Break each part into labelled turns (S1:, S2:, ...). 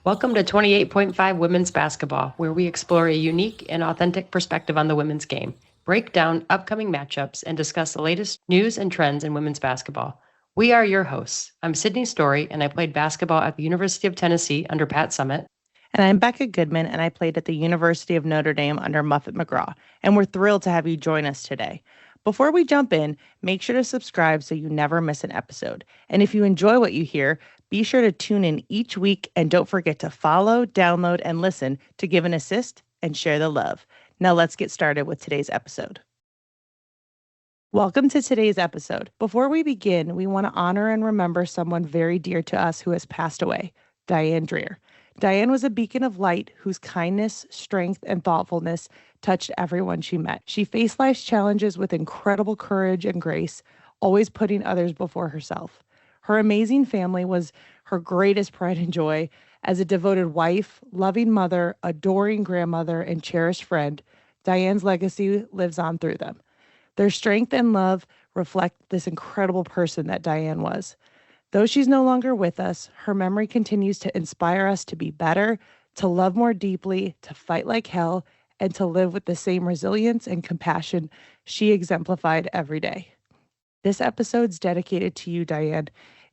S1: Welcome to 28.5 Women's Basketball, where we explore a unique and authentic perspective on the women's game, break down upcoming matchups, and discuss the latest news and trends in women's basketball. We are your hosts. I'm Sydney Story, and I played basketball at the University of Tennessee under Pat Summitt.
S2: And I'm Becca Goodman, and I played at the University of Notre Dame under Muffet McGraw. And we're thrilled to have you join us today. Before we jump in, make sure to subscribe so you never miss an episode. And if you enjoy what you hear, be sure to tune in each week and don't forget to follow, download, and listen to give an assist and share the love. Now let's get started with today's episode. Welcome to today's episode. Before we begin, we want to honor and remember someone very dear to us who has passed away, Diane Dreher. Diane was a beacon of light whose kindness, strength, and thoughtfulness touched everyone she met. She faced life's challenges with incredible courage and grace, always putting others before herself. Her amazing family was her greatest pride and joy. As a devoted wife, loving mother, adoring grandmother, and cherished friend, Diane's legacy lives on through them. Their strength and love reflect this incredible person that Diane was. Though she's no longer with us, her memory continues to inspire us to be better, to love more deeply, to fight like hell, and to live with the same resilience and compassion she exemplified every day. This episode's dedicated to you, Diane,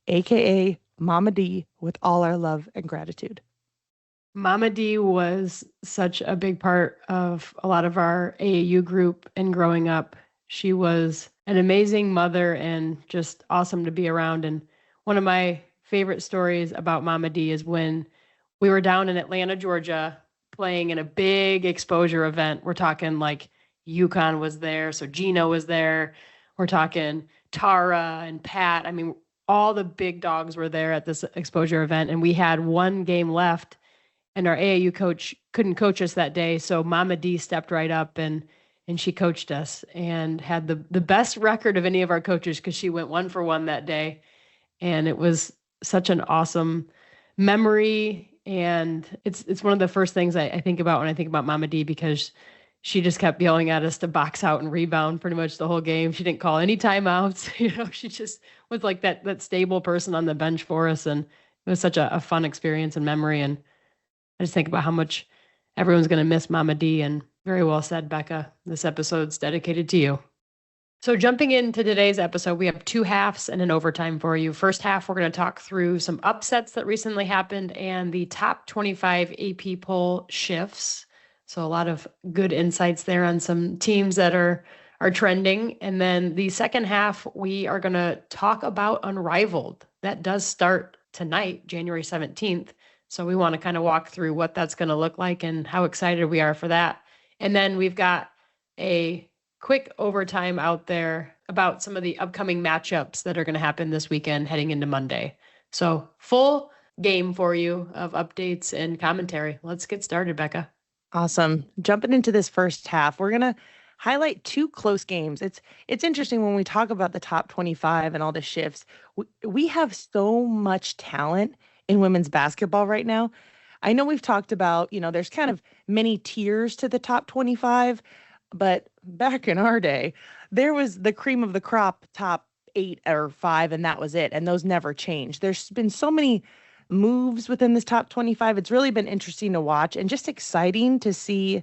S2: aka Mama D, with all our love and gratitude.
S1: Mama D was such a big part of a lot of our AAU group and growing up. She was an amazing mother and just awesome to be around. And one of my favorite stories about Mama D is when we were down in Atlanta, Georgia, playing in a big exposure event. We're talking like UConn was there, so Gino was there. We're talking Tara and Pat. I mean, all the big dogs were there at this exposure event, and we had one game left, and our AAU coach couldn't coach us that day, so Mama D stepped right up and she coached us and had the best record of any of our coaches because she went 1 for 1 that day. And it was such an awesome memory. And it's one of the first things I think about when I think about Mama D, because she just kept yelling at us to box out and rebound pretty much the whole game. She didn't call any timeouts. She just was like that stable person on the bench for us. And it was such a fun experience and memory. And I just think about how much everyone's going to miss Mama D. And very well said, Becca. This episode's dedicated to you. So jumping into today's episode, we have 2 halves and an overtime for you. First half, we're going to talk through some upsets that recently happened and the top 25 AP poll shifts. So a lot of good insights there on some teams that are trending. And then the second half, we are going to talk about Unrivaled. That does start tonight, January 17th. So we want to kind of walk through what that's going to look like and how excited we are for that. And then we've got a quick overtime out there about some of the upcoming matchups that are going to happen this weekend heading into Monday. So full game for you of updates and commentary. Let's get started, Becca.
S2: Awesome. Jumping into this first half, we're going to highlight 2 close games. It's interesting when we talk about the top 25 and all the shifts. We have so much talent in women's basketball right now. I know we've talked about, there's kind of many tiers to the top 25, but back in our day, there was the cream of the crop, top 8 or 5, and that was it. And those never changed. There's been so many moves within this top 25. It's really been interesting to watch and just exciting to see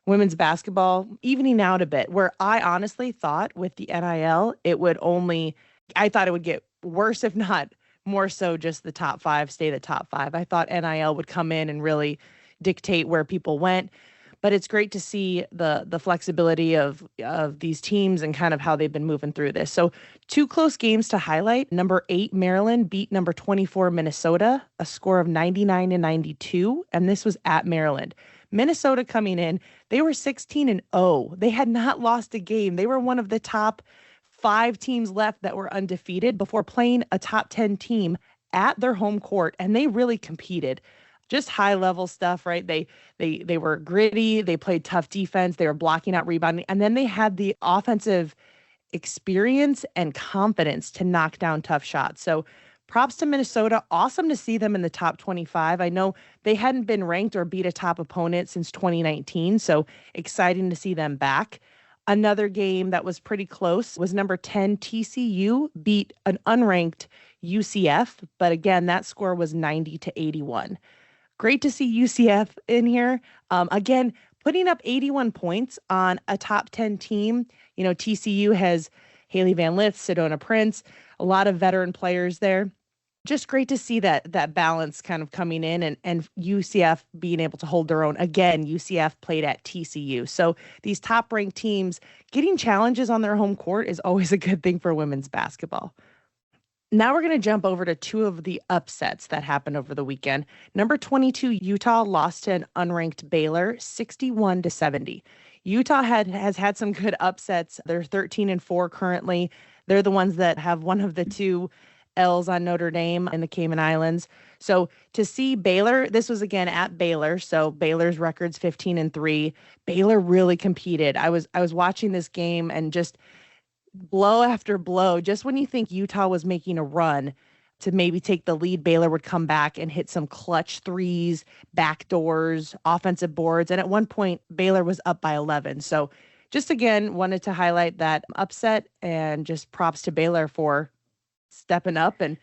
S2: women's basketball evening out a bit, where I honestly thought with the NIL, I thought it would get worse, if not more so just the top 5 stay the top 5. I thought NIL would come in and really dictate where people went. But it's great to see the flexibility of these teams and kind of how they've been moving through this. So 2 close games to highlight. Number 8, Maryland beat number 24, Minnesota, a score of 99-92. And this was at Maryland. Minnesota coming in, they were 16-0. They had not lost a game. They were one of the top 5 teams left that were undefeated before playing a top 10 team at their home court. And they really competed. Just high level stuff, right? They were gritty. They played tough defense. They were blocking out, rebounding. And then they had the offensive experience and confidence to knock down tough shots. So props to Minnesota. Awesome to see them in the top 25. I know they hadn't been ranked or beat a top opponent since 2019. So exciting to see them back. Another game that was pretty close was number 10 TCU beat an unranked UCF. But again, that score was 90-81. Great to see UCF in here. Again, putting up 81 points on a top 10 team. TCU has Haley Van Lith, Sedona Prince, a lot of veteran players there. Just great to see that balance kind of coming in and UCF being able to hold their own. Again, UCF played at TCU. So these top ranked teams getting challenges on their home court is always a good thing for women's basketball. Now we're going to jump over to two of the upsets that happened over the weekend. Number 22, Utah lost to an unranked Baylor 61-70. Utah has had some good upsets. They're 13-4 currently. They're the ones that have one of the two L's on Notre Dame in the Cayman Islands. So to see Baylor, this was again at Baylor. So Baylor's record's 15-3. Baylor really competed. I was watching this game and just blow after blow. Just when you think Utah was making a run to maybe take the lead, Baylor would come back and hit some clutch threes, backdoors, offensive boards. And at one point, Baylor was up by 11. So just again, wanted to highlight that upset and just props to Baylor for stepping up and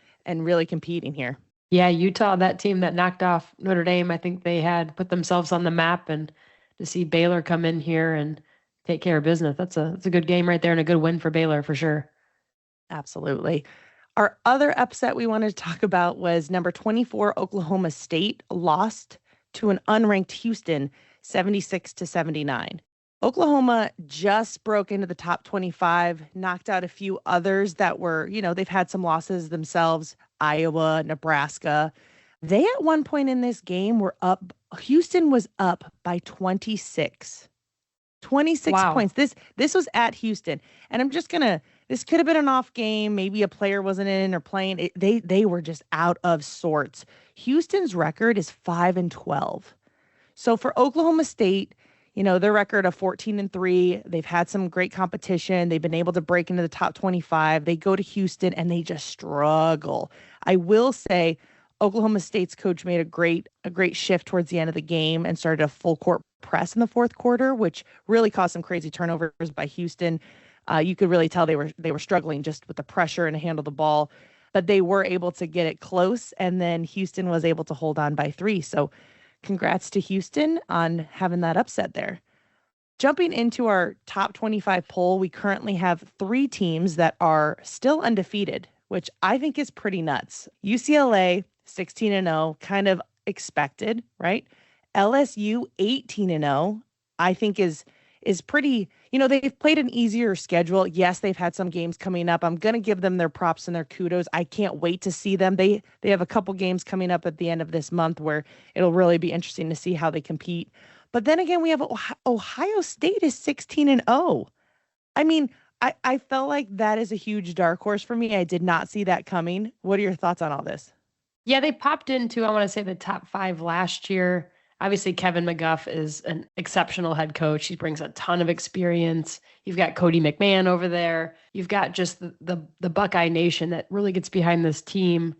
S2: really competing here.
S1: Yeah, Utah, that team that knocked off Notre Dame, I think they had put themselves on the map, and to see Baylor come in here and take care of business, that's a good game right there and a good win for Baylor for sure.
S2: Absolutely. Our other upset we wanted to talk about was number 24, Oklahoma State lost to an unranked Houston 76-79. Oklahoma just broke into the top 25, knocked out a few others that were, they've had some losses themselves, Iowa, Nebraska. They at one point in this game were up. Houston was up by 26. 26
S1: Wow.
S2: points. This was at Houston. And I'm just this could have been an off game. Maybe a player wasn't in or playing. They were just out of sorts. Houston's record is 5-12. So for Oklahoma State, their record of 14-3, they've had some great competition. They've been able to break into the top 25. They go to Houston and they just struggle. I will say Oklahoma State's coach made a great shift towards the end of the game and started a full court press in the fourth quarter, which really caused some crazy turnovers by Houston. You could really tell they were struggling just with the pressure and to handle the ball, but they were able to get it close, and then Houston was able to hold on by 3. So congrats to Houston on having that upset there. Jumping into our top 25 poll, we currently have 3 teams that are still undefeated, which I think is pretty nuts. UCLA 16-0, kind of expected, right? LSU 18-0, I think is pretty, they've played an easier schedule. Yes, they've had some games coming up. I'm going to give them their props and their kudos. I can't wait to see them. They have a couple games coming up at the end of this month where it'll really be interesting to see how they compete. But then again, we have Ohio State is 16-0. I mean, I felt like that is a huge dark horse for me. I did not see that coming. What are your thoughts on all this?
S1: Yeah, they popped into, I want to say, the top 5 last year. Obviously, Kevin McGuff is an exceptional head coach. He brings a ton of experience. You've got Cody McMahon over there. You've got just the Buckeye Nation that really gets behind this team.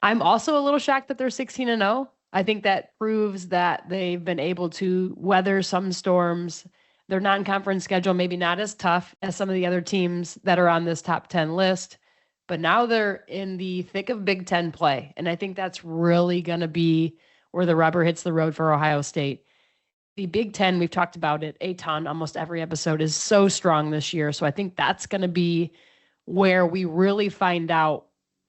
S1: I'm also a little shocked that they're 16-0. I think that proves that they've been able to weather some storms. Their non-conference schedule maybe not as tough as some of the other teams that are on this top 10 list, but now they're in the thick of Big Ten play. And I think that's really going to be where the rubber hits the road for Ohio State. The Big Ten, we've talked about it a ton, almost every episode, is so strong this year. So I think that's going to be where we really find out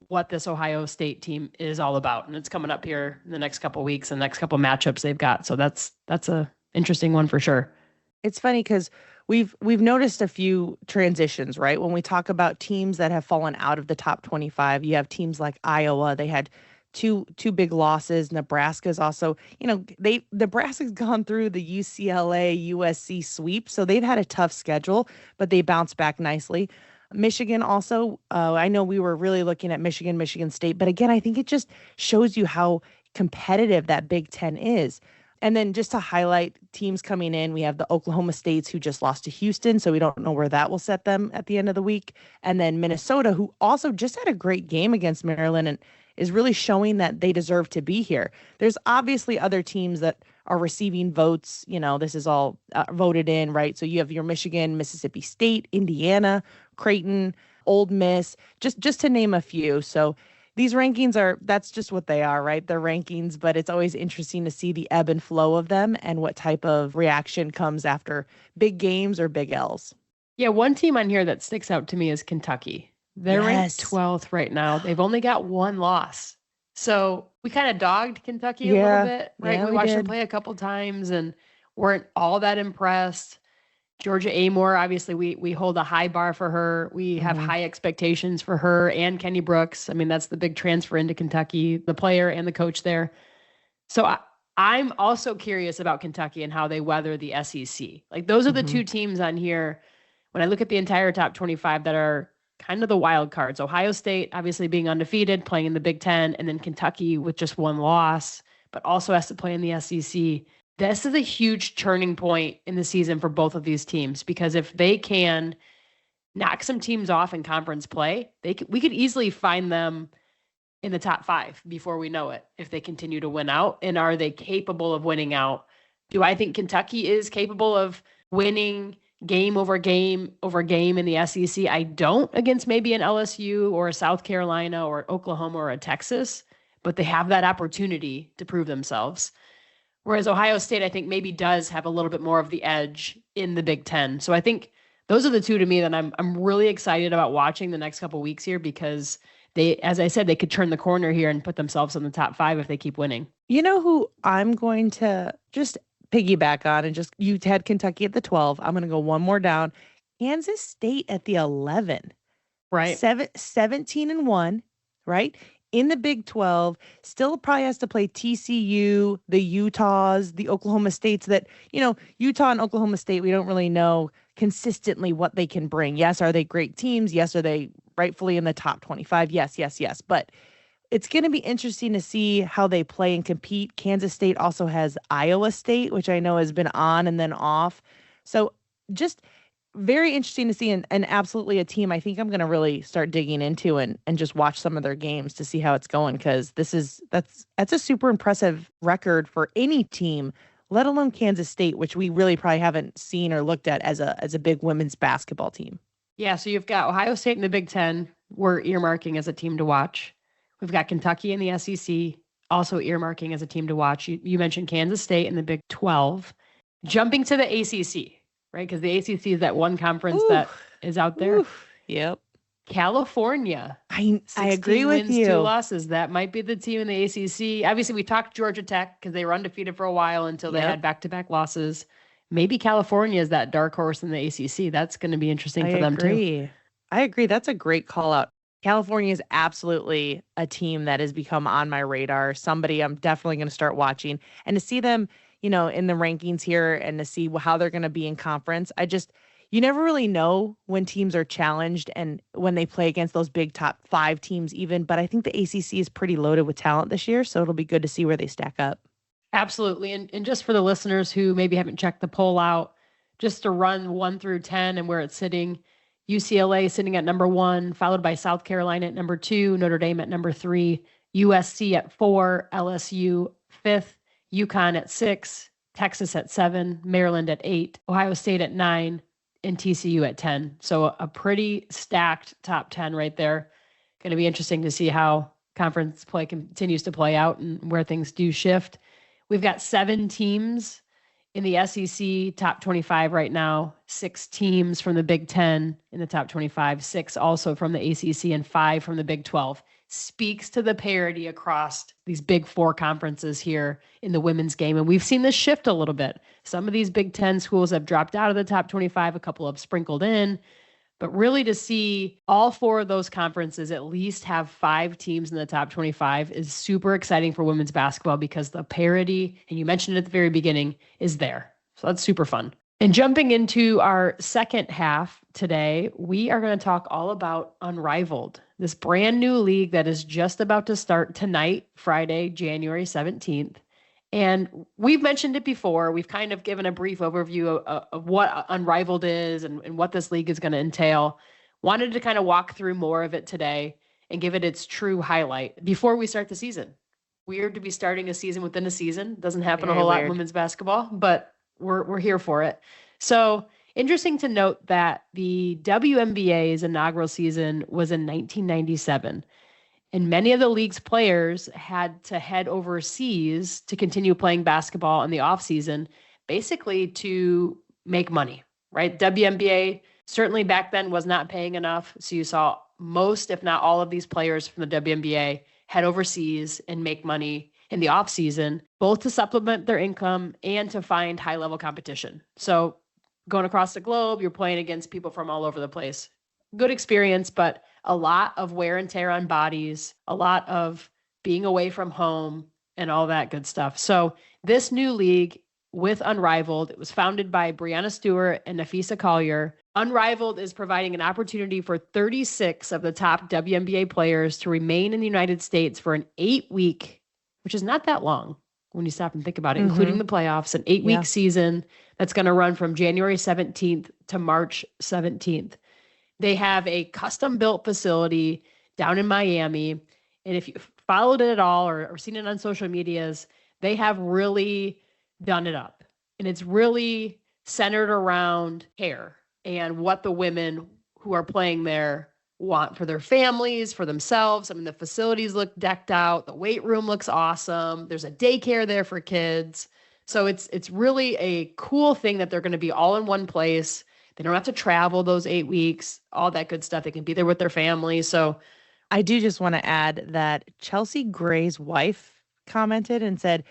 S1: what this Ohio State team is all about. And it's coming up here in the next couple of weeks and the next couple of matchups they've got. So that's a interesting one for sure.
S2: It's funny because we've noticed a few transitions, right? When we talk about teams that have fallen out of the top 25, you have teams like Iowa. They had two big losses. Nebraska's also, Nebraska's gone through the UCLA USC sweep, so they've had a tough schedule, but they bounced back nicely. Michigan also, I know we were really looking at Michigan State, but again, I think it just shows you how competitive that Big Ten is. And then just to highlight teams coming in, we have the Oklahoma States who just lost to Houston, so we don't know where that will set them at the end of the week. And then Minnesota, who also just had a great game against Maryland and is really showing that they deserve to be here. There's obviously other teams that are receiving votes. This is all voted in, right? So you have your Michigan, Mississippi State, Indiana, Creighton, Ole Miss, just to name a few. So these rankings that's just what they are, right? They're rankings, but it's always interesting to see the ebb and flow of them and what type of reaction comes after big games or big L's.
S1: Yeah, one team on here that sticks out to me is Kentucky. They're ranked 12th right now. They've only got one loss. So we kind of dogged Kentucky a little bit, right?
S2: Yeah,
S1: we watched them play a couple times and weren't all that impressed. Georgia Amore, obviously, we hold a high bar for her. We have high expectations for her and Kenny Brooks. I mean, that's the big transfer into Kentucky, the player and the coach there. So I'm also curious about Kentucky and how they weather the SEC. Like, those are the two teams on here, when I look at the entire top 25, that are kind of the wild cards. Ohio State, obviously being undefeated, playing in the Big Ten, and then Kentucky with just one loss, but also has to play in the SEC. This is a huge turning point in the season for both of these teams, because if they can knock some teams off in conference play, we could easily find them in the top 5 before we know it, if they continue to win out. And are they capable of winning out? Do I think Kentucky is capable of winning game over game over game in the SEC? I don't, against maybe an LSU or a South Carolina or Oklahoma or a Texas, but they have that opportunity to prove themselves. Whereas Ohio State, I think, maybe does have a little bit more of the edge in the Big Ten. So I think those are the two to me that I'm really excited about watching the next couple of weeks here, because they, as I said, they could turn the corner here and put themselves in the top 5 if they keep winning.
S2: You know who I'm going to just piggyback on, and just, you had Kentucky at the 12. I'm going to go one more down. Kansas State at the 11.
S1: Right.
S2: 17-1, right? In the Big 12, still probably has to play TCU, the Utahs, the Oklahoma States that, Utah and Oklahoma State, we don't really know consistently what they can bring. Yes, are they great teams? Yes, are they rightfully in the top 25? Yes. But it's going to be interesting to see how they play and compete. Kansas State also has Iowa State, which I know has been on and then off. So just very interesting to see, and absolutely a team I think I'm going to really start digging into and just watch some of their games to see how it's going, because that's a super impressive record for any team, let alone Kansas State, which we really probably haven't seen or looked at as a big women's basketball team.
S1: Yeah, so you've got Ohio State in the Big Ten, we're earmarking as a team to watch. We've got Kentucky in the SEC, also earmarking as a team to watch. You mentioned Kansas State in the Big 12. Jumping to the ACC, right? Because the ACC is that one conference that is out there.
S2: Yep.
S1: California.
S2: I agree with
S1: wins,
S2: you.
S1: 2 losses. That might be the team in the ACC. Obviously, we talked Georgia Tech because they were undefeated for a while until they had back-to-back losses. Maybe California is that dark horse in the ACC. That's going to be interesting for them too.
S2: I agree. That's a great call out. California is absolutely a team that has become on my radar. Somebody I'm definitely going to start watching, and to see them, in the rankings here and to see how they're going to be in conference. You never really know when teams are challenged and when they play against those big top 5 teams even, but I think the ACC is pretty loaded with talent this year, so it'll be good to see where they stack up.
S1: Absolutely. And just for the listeners who maybe haven't checked the poll out, just to run 1 through 10 and where it's sitting, UCLA sitting at number 1, followed by South Carolina at number 2, Notre Dame at number 3, USC at 4, LSU 5th, UConn at 6, Texas at 7, Maryland at 8, Ohio State at 9, and TCU at 10. So a pretty stacked top 10 right there. Going to be interesting to see how conference play continues to play out and where things do shift. We've got 7 teams in the SEC top 25 right now, 6 teams from the Big Ten in the top 25, 6 also from the ACC, and 5 from the Big 12. Speaks to the parity across these big 4 conferences here in the women's game. And we've seen this shift a little bit. Some of these Big 10 schools have dropped out of the top 25, a couple have sprinkled in. But really, to see all 4 of those conferences at least have 5 teams in the top 25 is super exciting for women's basketball, because the parity, and you mentioned it at the very beginning, is there. So that's super fun. And jumping into our second half today, we are going to talk all about Unrivaled, this brand new league that is just about to start tonight, Friday, January 17th. And we've mentioned it before. We've kind of given a brief overview of what Unrivaled is and what this league is going to entail. Wanted to kind of walk through more of it today and give it its true highlight before we start the season. Weird to be starting a season within a season. Doesn't happen a whole lot in women's basketball, but we're here for it. So interesting to note that the WNBA's inaugural season was in 1997. And many of the league's players had to head overseas to continue playing basketball in the offseason, basically to make money, right? WNBA certainly back then was not paying enough. So you saw most, if not all, of these players from the WNBA head overseas and make money in the offseason, both to supplement their income and to find high-level competition. So going across the globe, you're playing against people from all over the place. Good experience, but a lot of wear and tear on bodies, a lot of being away from home and all that good stuff. So this new league with Unrivaled, it was founded by Brianna Stewart and Nafisa Collier. Unrivaled is providing an opportunity for 36 of the top WNBA players to remain in the United States for an 8-week, which is not that long when you stop and think about it, including the playoffs, an 8-week season that's going to run from January 17th to March 17th. They have a custom-built facility down in Miami. And if you followed it at all or seen it on social medias, they have really done it up. And it's really centered around care and what the women who are playing there want for their families, for themselves. I mean, the facilities look decked out. The weight room looks awesome. There's a daycare there for kids. So it's really a cool thing that they're going to be all in one place. They don't have to travel those 8 weeks, all that good stuff. They can be there with their family. So
S2: I do just want to add that Chelsea Gray's wife commented and said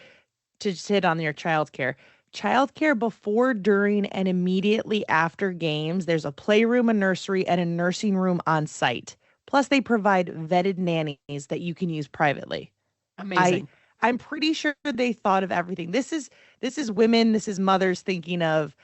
S2: to just hit on your childcare. Childcare before, during, and immediately after games. There's a playroom, a nursery, and a nursing room on site. Plus, they provide vetted nannies that you can use privately.
S1: Amazing.
S2: I'm pretty sure they thought of everything. This is women, this is mothers thinking of,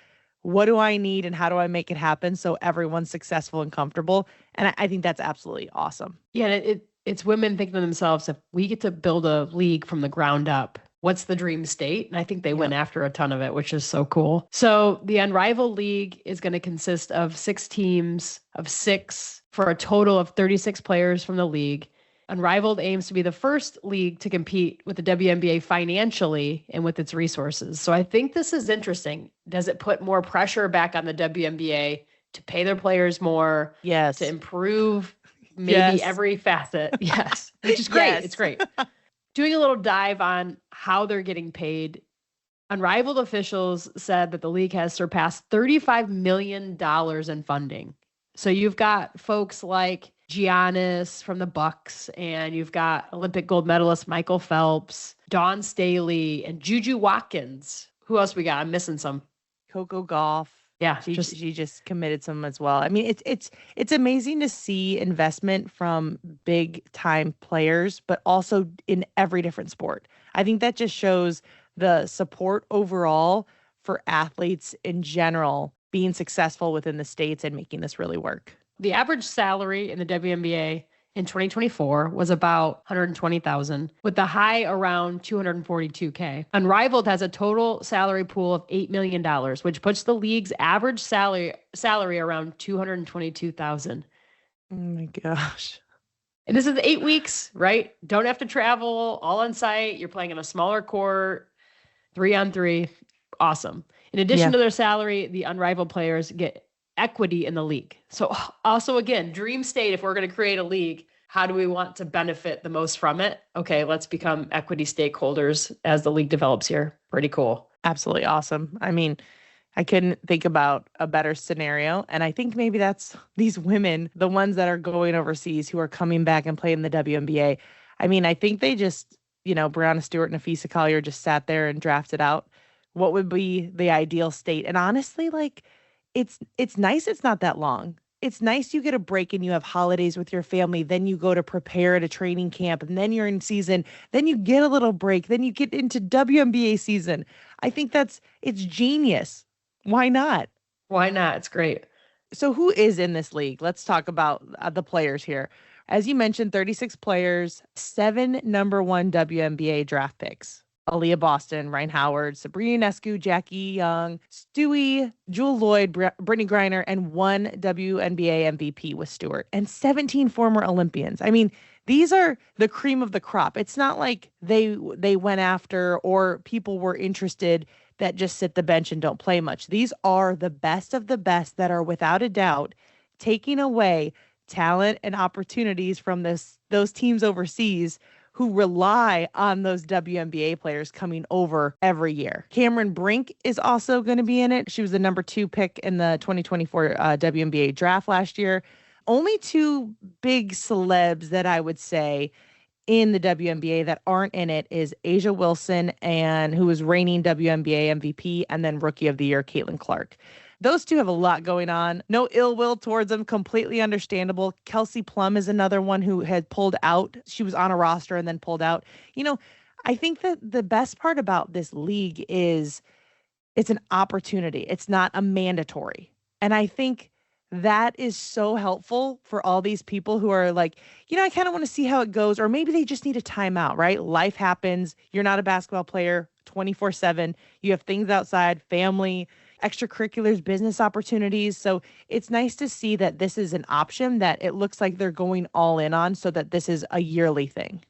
S2: what do I need and how do I make it happen so everyone's successful and comfortable? And I think that's absolutely awesome.
S1: Yeah, it's women thinking to themselves, if we get to build a league from the ground up, what's the dream state? And I think they went after a ton of it, which is so cool. So the Unrivaled League is going to consist of 6 teams of 6 for a total of 36 players from the league. Unrivaled aims to be the first league to compete with the WNBA financially and with its resources. So I think this is interesting. Does it put more pressure back on the WNBA to pay their players more?
S2: Yes.
S1: To improve maybe every facet? Yes. Which is great. It's great. Doing a little dive on how they're getting paid. Unrivaled officials said that the league has surpassed $35 million in funding. So you've got folks like Giannis from the Bucks, and you've got Olympic gold medalist Michael Phelps, Dawn Staley, and Juju Watkins. Who else we got? I'm missing some.
S2: Coco Gauff.
S1: Yeah,
S2: she just committed some as well. I mean, it's amazing to see investment from big time players, but also in every different sport. I think that just shows the support overall for athletes in general being successful within the states and making this really work.
S1: The average salary in the WNBA in 2024 was about $120,000, with the high around $242K. Unrivaled has a total salary pool of $8 million, which puts the league's average salary around $222,000.
S2: Oh my gosh.
S1: And this is 8 weeks, right? Don't have to travel, all on site. You're playing in a smaller court, 3-on-3. Awesome. In addition to their salary, the Unrivaled players get equity in the league. So also, again, dream state, if we're going to create a league, how do we want to benefit the most from it? Okay, let's become equity stakeholders as the league develops here. Pretty cool.
S2: Absolutely awesome. I mean, I couldn't think about a better scenario. And I think maybe that's these women, the ones that are going overseas who are coming back and playing the WNBA. I mean, I think they just, Brianna Stewart and Nafisa Collier just sat there and drafted out what would be the ideal state. And honestly, it's nice it's not that long. It's nice you get a break and you have holidays with your family. Then you go to prepare at a training camp and then you're in season. Then you get a little break. Then you get into WNBA season. I think it's genius. Why not?
S1: Why not? It's great.
S2: So who is in this league? Let's talk about the players here. As you mentioned, 36 players, 7 number 1 WNBA draft picks. Aaliyah Boston, Ryan Howard, Sabrina Ionescu, Jackie Young, Stewie, Jewel Lloyd, Brittany Griner, and 1 WNBA MVP with Stewart, and 17 former Olympians. I mean, these are the cream of the crop. It's not like they went after or people were interested that just sit the bench and don't play much. These are the best of the best that are without a doubt taking away talent and opportunities from those teams overseas who rely on those WNBA players coming over every year. Cameron Brink is also going to be in it. She was the number 2 pick in the 2024 WNBA draft last year. Only 2 big celebs that I would say in the WNBA that aren't in it is Asia Wilson, and who was reigning WNBA MVP, and then Rookie of the Year Caitlin Clark. Those 2 have a lot going on. No ill will towards them. Completely understandable. Kelsey Plum is another one who had pulled out. She was on a roster and then pulled out. I think that the best part about this league is it's an opportunity. It's not a mandatory. And I think that is so helpful for all these people who are like, I kind of want to see how it goes. Or maybe they just need a timeout, right? Life happens. You're not a basketball player 24/7. You have things outside, family, extracurriculars, business opportunities. So it's nice to see that this is an option that it looks like they're going all in on, so that this is a yearly thing.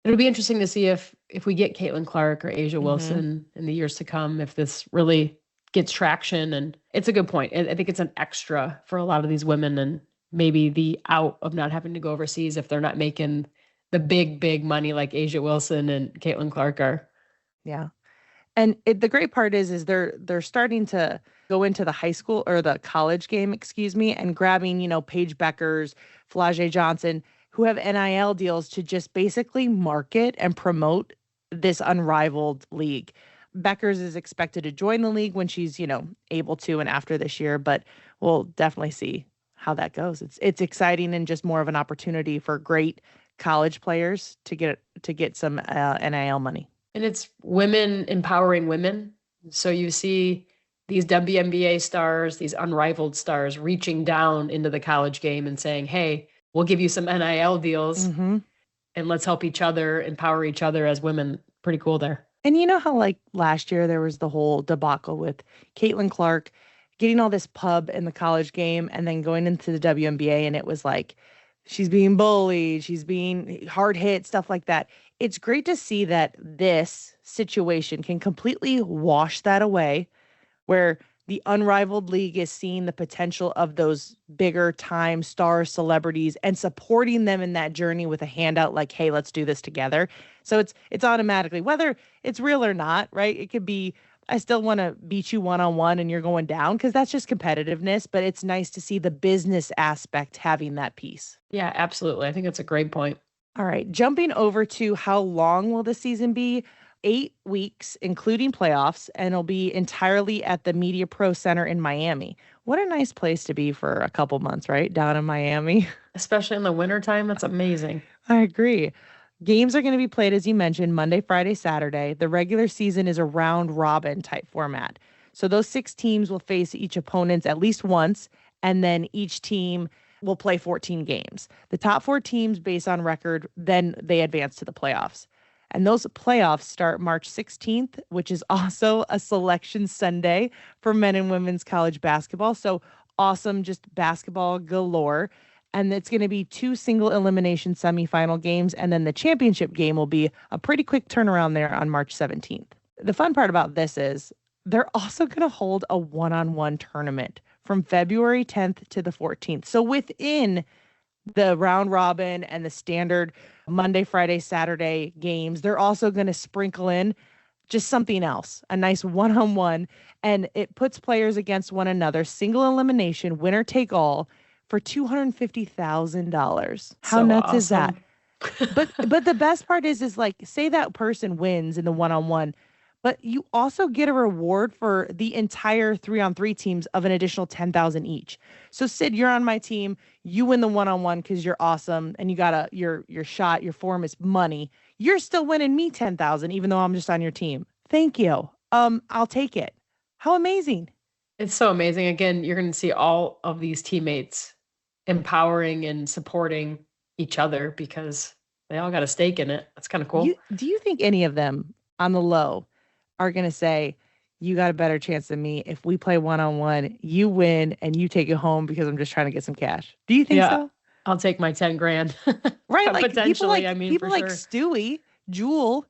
S1: It'll be interesting to see if we get Caitlin Clark or Asia Wilson in the years to come, if this really gets traction. And it's a good point. I think it's an extra for a lot of these women, and maybe the out of not having to go overseas if they're not making the big money like Asia Wilson and Caitlin Clark are.
S2: Yeah. And the great part is they're starting to go into the high school or the college game, and grabbing, Paige Beckers, Flau'jae Johnson, who have NIL deals to just basically market and promote this unrivaled league. Beckers is expected to join the league when she's, able to, and after this year, but we'll definitely see how that goes. It's exciting, and just more of an opportunity for great college players to get some NIL money.
S1: And it's women empowering women. So you see these WNBA stars, these unrivaled stars reaching down into the college game and saying, hey, we'll give you some NIL deals and let's help each other, empower each other as women. Pretty cool there.
S2: And you know how like last year there was the whole debacle with Caitlin Clark getting all this pub in the college game and then going into the WNBA, and it was like she's being bullied, she's being hard hit, stuff like that. It's great to see that this situation can completely wash that away, where the unrivaled league is seeing the potential of those bigger time star celebrities and supporting them in that journey with a handout like, hey, let's do this together. So it's automatically, whether it's real or not, right? It could be, I still want to beat you one-on-one and you're going down, because that's just competitiveness, but it's nice to see the business aspect having that piece.
S1: Yeah, absolutely. I think that's a great point.
S2: All right, jumping over to how long will the season be? 8 weeks, including playoffs, and it'll be entirely at the Media Pro Center in Miami. What a nice place to be for a couple months, right? Down in Miami.
S1: Especially in the wintertime. That's amazing.
S2: I agree. Games are going to be played, as you mentioned, Monday, Friday, Saturday. The regular season is a round robin type format. So those 6 teams will face each opponents at least once, and then each team will play 14 games. The top 4 teams, based on record, then they advance to the playoffs. And those playoffs start March 16th, which is also a selection Sunday for men and women's college basketball. So awesome, just basketball galore. And it's going to be 2 single elimination semifinal games. And then the championship game will be a pretty quick turnaround there on March 17th. The fun part about this is they're also going to hold a one-on-one tournament from February 10th to the 14th. So within the round robin and the standard Monday, Friday, Saturday games, they're also going to sprinkle in just something else, a nice one-on-one, and it puts players against one another, single elimination, winner take all, for $250,000. How nuts awesome. Is that? But the best part is like, say that person wins in the one-on-one, but you also get a reward for the entire 3-on-3 teams of an additional $10,000 each. So Sid, you're on my team. You win the one-on-one because you're awesome, and you got your shot. Your form is money. You're still winning me $10,000, even though I'm just on your team. Thank you. I'll take it. How amazing!
S1: It's so amazing. Again, you're going to see all of these teammates empowering and supporting each other because they all got a stake in it. That's kind of cool.
S2: Do you think any of them on the low are going to say, you got a better chance than me? If we play one-on-one, you win and you take it home because I'm just trying to get some cash. Do you think so?
S1: I'll take my $10,000.
S2: Right. Like
S1: potentially.
S2: People like
S1: sure.
S2: Stewie, Jewel,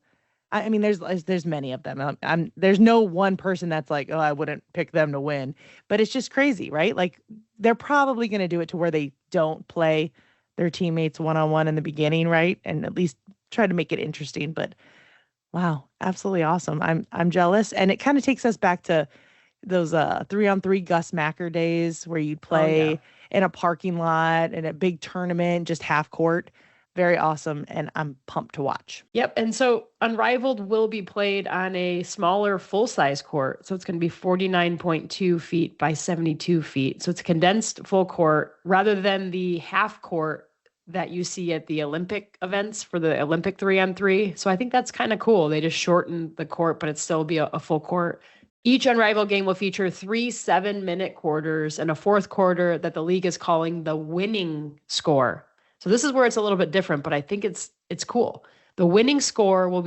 S2: I mean, there's many of them. There's no one person that's like, oh, I wouldn't pick them to win. But it's just crazy, right? Like they're probably going to do it to where they don't play their teammates one-on-one in the beginning, right? And at least try to make it interesting. But wow, absolutely awesome. I'm jealous, and it kind of takes us back to those 3-on-3 Gus Macker days where you'd play in a parking lot in a big tournament, just half court. Very awesome, and I'm pumped to watch.
S1: Yep. And so Unrivaled will be played on a smaller full-size court. So it's going to be 49.2 feet by 72 feet. So it's a condensed full court rather than the half court that you see at the Olympic events for the Olympic 3-on-3. So I think that's kind of cool. They just shortened the court, but it still be a full court. Each Unrivaled game will feature 3 7-minute quarters and a fourth quarter that the league is calling the winning score. So this is where it's a little bit different, but I think it's cool. The winning score will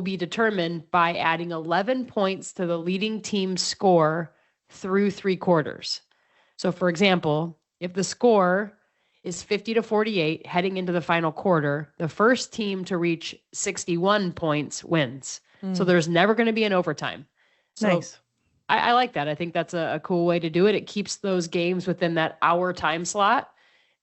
S1: be determined by adding 11 points to the leading team's score through 3 quarters. So for example, if the score is 50-48 heading into the final quarter, the first team to reach 61 points wins. So there's never going to be an overtime. So
S2: nice.
S1: I like that. I think that's a cool way to do it. It keeps those games within that hour time slot.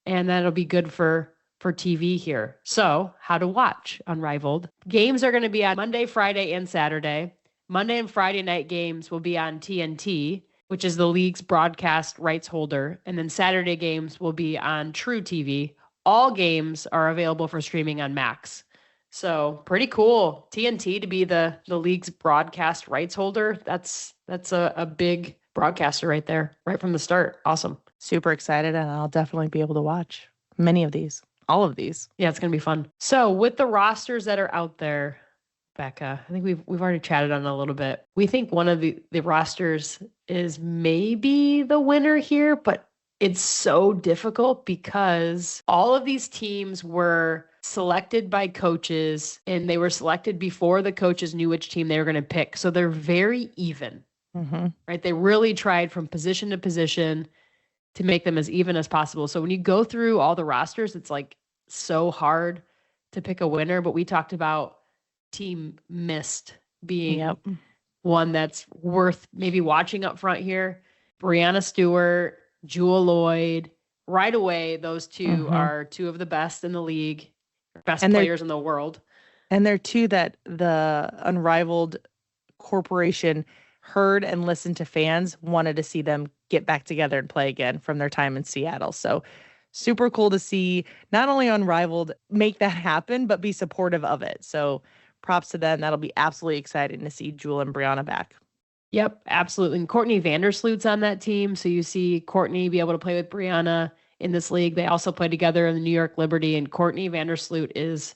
S1: And that'll be good for TV here. So how to watch Unrivaled. Games are going to be on Monday, Friday, and Saturday. Monday and Friday night games will be on TNT, which is the league's broadcast rights holder. And then Saturday games will be on True TV. All games are available for streaming on Max. So pretty cool. TNT to be the league's broadcast rights holder. That's a big broadcaster right there, right from the start. Awesome.
S2: Super excited, and I'll definitely be able to watch many of these, all of these.
S1: Yeah, it's going to be fun. So with the rosters that are out there, Becca, I think we've already chatted on it a little bit. We think one of the rosters is maybe the winner here, but it's so difficult because all of these teams were selected by coaches, and they were selected before the coaches knew which team they were going to pick. So they're very even, right? They really tried from position to position to make them as even as possible. So when you go through all the rosters, it's like so hard to pick a winner. But we talked about Team Mist being one that's worth maybe watching up front here. Brianna Stewart, Jewel Lloyd, right away, those two are two of the best in the league, best players in the world.
S2: And they're two that the Unrivaled Corporation heard and listened to fans, wanted to see them get back together and play again from their time in Seattle. So super cool to see not only Unrivaled make that happen, but be supportive of it. So props to them. That'll be absolutely exciting to see Jewel and Brianna back.
S1: Yep, absolutely. And Courtney Vandersloot's on that team. So you see Courtney be able to play with Brianna in this league. They also play together in the New York Liberty, and Courtney Vandersloot is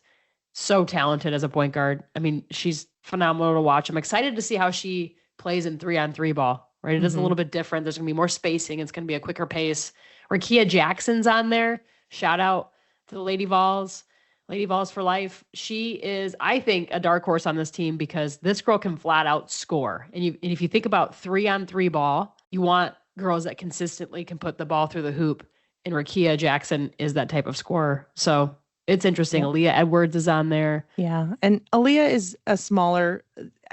S1: so talented as a point guard. I mean, she's phenomenal to watch. I'm excited to see how she plays in 3-on-3 ball, right? It is a little bit different. There's going to be more spacing. It's going to be a quicker pace. Rakia Jackson's on there. Shout out to the Lady Vols. Lady Vols for life. She is, I think, a dark horse on this team because this girl can flat out score. And if you think about 3-on-3 ball, you want girls that consistently can put the ball through the hoop. And Rakia Jackson is that type of scorer. So it's interesting. Yeah. Aaliyah Edwards is on there.
S2: Yeah. And Aaliyah is a smaller,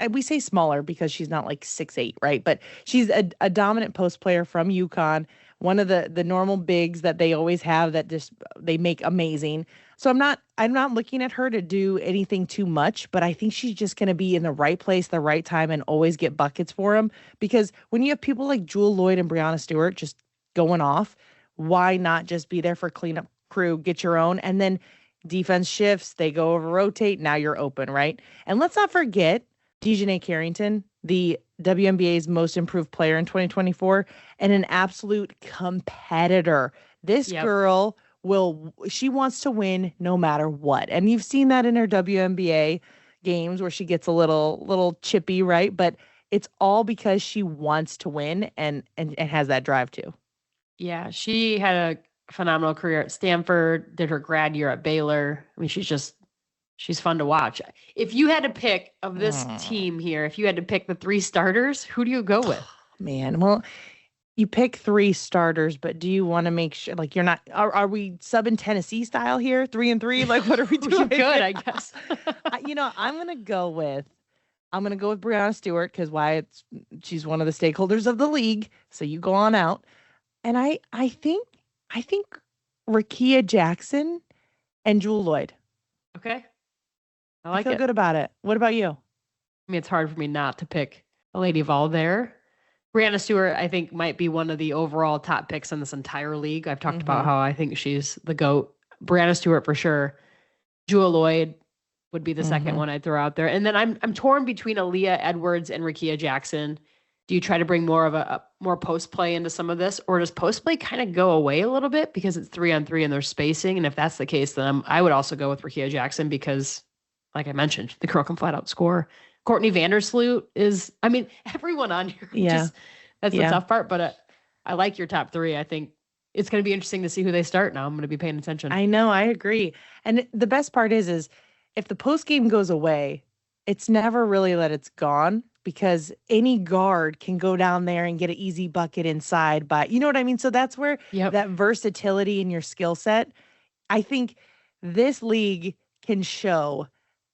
S2: we say smaller because she's not like 6'8", right? But she's a dominant post player from UConn. One of the normal bigs that they always have that just they make amazing. So I'm not looking at her to do anything too much, but I think she's just going to be in the right place, the right time, and always get buckets for them. Because when you have people like Jewel Lloyd and Brianna Stewart just going off, why not just be there for cleanup crew, get your own, and then defense shifts, they go over rotate, now you're open, right? And let's not forget Dejanay Carrington, the WNBA's most improved player in 2024, and an absolute competitor. This girl she wants to win no matter what. And you've seen that in her WNBA games where she gets a little chippy, right? But it's all because she wants to win and has that drive too.
S1: Yeah, she had a phenomenal career at Stanford, did her grad year at Baylor. I mean, she's fun to watch. If you had to pick of this team here, if you had to pick the 3 starters, who do you go with?
S2: Man, well, You pick 3 starters, but do you want to make sure, like, you're not, are we subbing Tennessee style here? 3-3? Like, what are we doing?
S1: You could, I guess.
S2: I'm going to go with Brianna Stewart because she's one of the stakeholders of the league. So you go on out. And I think Rakia Jackson and Jewel Lloyd.
S1: Okay.
S2: I feel good about it. What about you?
S1: I mean, it's hard for me not to pick a Lady Vol there. Brianna Stewart, I think, might be one of the overall top picks in this entire league. I've talked about how I think she's the GOAT. Brianna Stewart for sure. Jewel Lloyd would be the second one I'd throw out there. And then I'm torn between Aaliyah Edwards and Rakia Jackson. Do you try to bring more of a more post play into some of this, or does post play kind of go away a little bit because it's 3-on-3 and there's spacing? And if that's the case, then I would also go with Rakia Jackson because, like I mentioned, the girl can flat out score. Courtney Vandersloot everyone on here.
S2: Yeah.
S1: That's the tough part, but I like your top 3. I think it's going to be interesting to see who they start now. I'm going to be paying attention.
S2: I know. I agree. And the best part is if the post game goes away, it's never really that it's gone because any guard can go down there and get an easy bucket inside. But you know what I mean? So that's where that versatility in your skill set, I think this league can show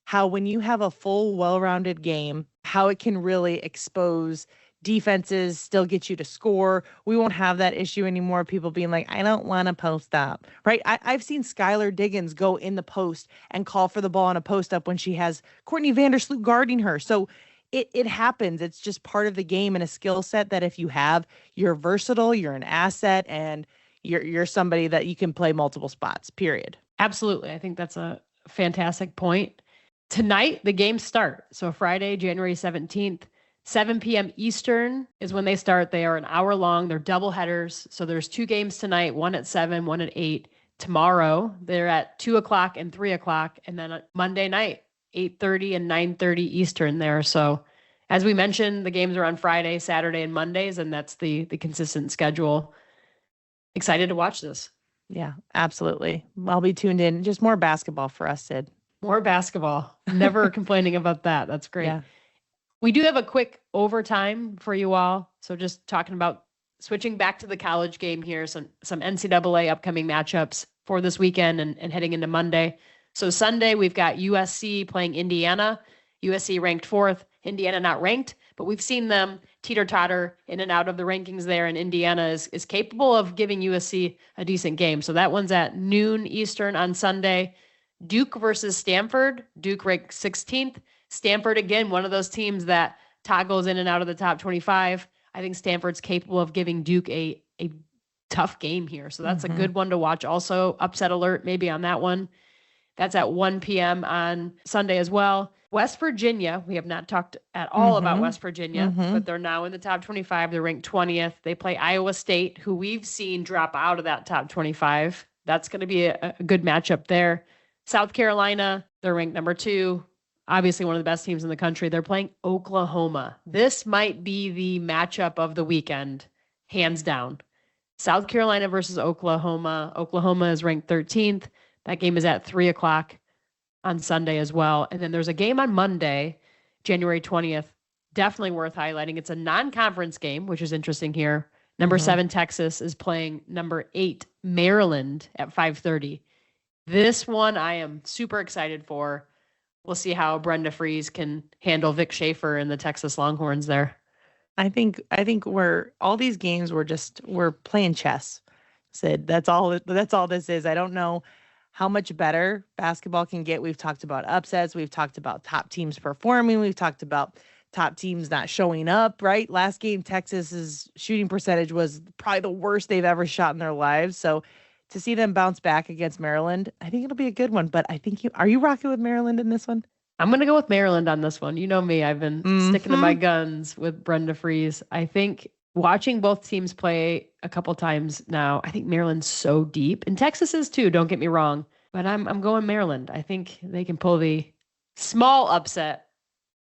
S2: how when you have a full, well-rounded game, how it can really expose defenses, still get you to score. We won't have that issue anymore. People being like, I don't want to post up, right? I've seen Skylar Diggins go in the post and call for the ball on a post up when she has Courtney Vandersloot guarding her. So it happens. It's just part of the game and a skill set that if you have, you're versatile, you're an asset, and you're somebody that you can play multiple spots, period.
S1: Absolutely. I think that's a fantastic point. Tonight, the games start. So Friday, January 17th, 7 p.m. Eastern is when they start. They are an hour long. They're double headers. So there's 2 games tonight, one at 7, one at 8. Tomorrow, they're at 2 o'clock and 3 o'clock. And then Monday night, 8:30 and 9:30 Eastern there. So as we mentioned, the games are on Friday, Saturday, and Mondays, and that's the consistent schedule. Excited to watch this.
S2: Yeah, absolutely. I'll be tuned in. Just more basketball for us, Sid.
S1: More basketball. Never complaining about that. That's great.
S2: Yeah.
S1: We do have a quick overtime for you all. So just talking about switching back to the college game here, some NCAA upcoming matchups for this weekend and heading into Monday. So Sunday, we've got USC playing Indiana. USC ranked 4th, Indiana not ranked, but we've seen them teeter-totter in and out of the rankings there, and Indiana is capable of giving USC a decent game. So that one's at noon Eastern on Sunday. Duke versus Stanford. Duke ranked 16th. Stanford, again, one of those teams that toggles in and out of the top 25. I think Stanford's capable of giving Duke a tough game here. So that's a good one to watch. Also, upset alert maybe on that one. That's at 1 p.m. on Sunday as well. West Virginia, we have not talked at all about West Virginia, but they're now in the top 25. They're ranked 20th. They play Iowa State, who we've seen drop out of that top 25. That's going to be a good matchup there. South Carolina, they're ranked number 2. Obviously one of the best teams in the country. They're playing Oklahoma. This might be the matchup of the weekend, hands down. South Carolina versus Oklahoma. Oklahoma is ranked 13th. That game is at 3 o'clock on Sunday as well. And then there's a game on Monday, January 20th. Definitely worth highlighting. It's a non-conference game, which is interesting here. Number 7, Texas, is playing number 8, Maryland, at 5:30. This one I am super excited for. We'll see how Brenda Fries can handle Vic Schaefer and the Texas Longhorns there.
S2: I think all these games we're playing chess, Sid. That's all this is. I don't know how much better basketball can get. We've talked about upsets. We've talked about top teams performing. We've talked about top teams not showing up, right? Last game, Texas's shooting percentage was probably the worst they've ever shot in their lives. So to see them bounce back against Maryland, I think it'll be a good one. But I think are you rocking with Maryland in this one?
S1: I'm going to go with Maryland on this one. You know me. I've been sticking to my guns with Brenda Fries. I think watching both teams play a couple times now, I think Maryland's so deep. And Texas is too, don't get me wrong. But I'm going Maryland. I think they can pull the small upset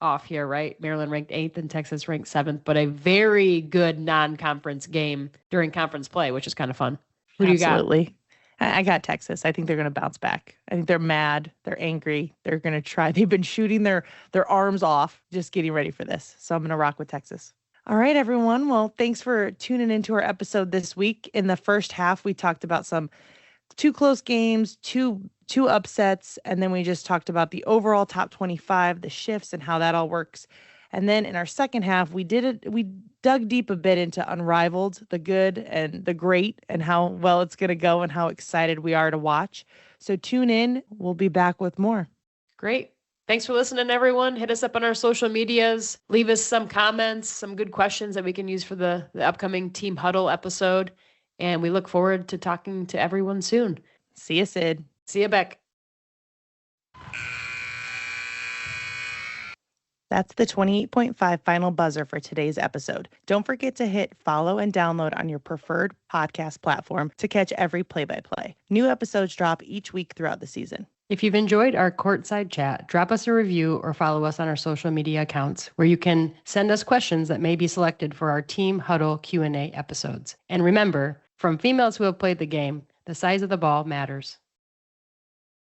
S1: off here, right? Maryland ranked 8th and Texas ranked 7th, but a very good non-conference game during conference play, which is kind of fun. Who do you got?
S2: Absolutely. I got Texas. I think they're going to bounce back. I think they're mad. They're angry. They're going to try. They've been shooting their arms off, just getting ready for this. So I'm going to rock with Texas. All right, everyone. Well, thanks for tuning into our episode this week. In the first half, we talked about some two close games, two upsets, and then we just talked about the overall top 25, the shifts and how that all works. And then in our second half, we dug deep a bit into Unrivaled, the good and the great, and how well it's going to go and how excited we are to watch. So tune in. We'll be back with more.
S1: Great. Thanks for listening, everyone. Hit us up on our social medias. Leave us some comments, some good questions that we can use for the upcoming Team Huddle episode. And we look forward to talking to everyone soon.
S2: See you, Sid.
S1: See you, Beck.
S2: That's the 28.5 final buzzer for today's episode. Don't forget to hit follow and download on your preferred podcast platform to catch every play-by-play. New episodes drop each week throughout the season.
S1: If you've enjoyed our courtside chat, drop us a review or follow us on our social media accounts where you can send us questions that may be selected for our Team Huddle Q&A episodes. And remember, from females who have played the game, the size of the ball matters.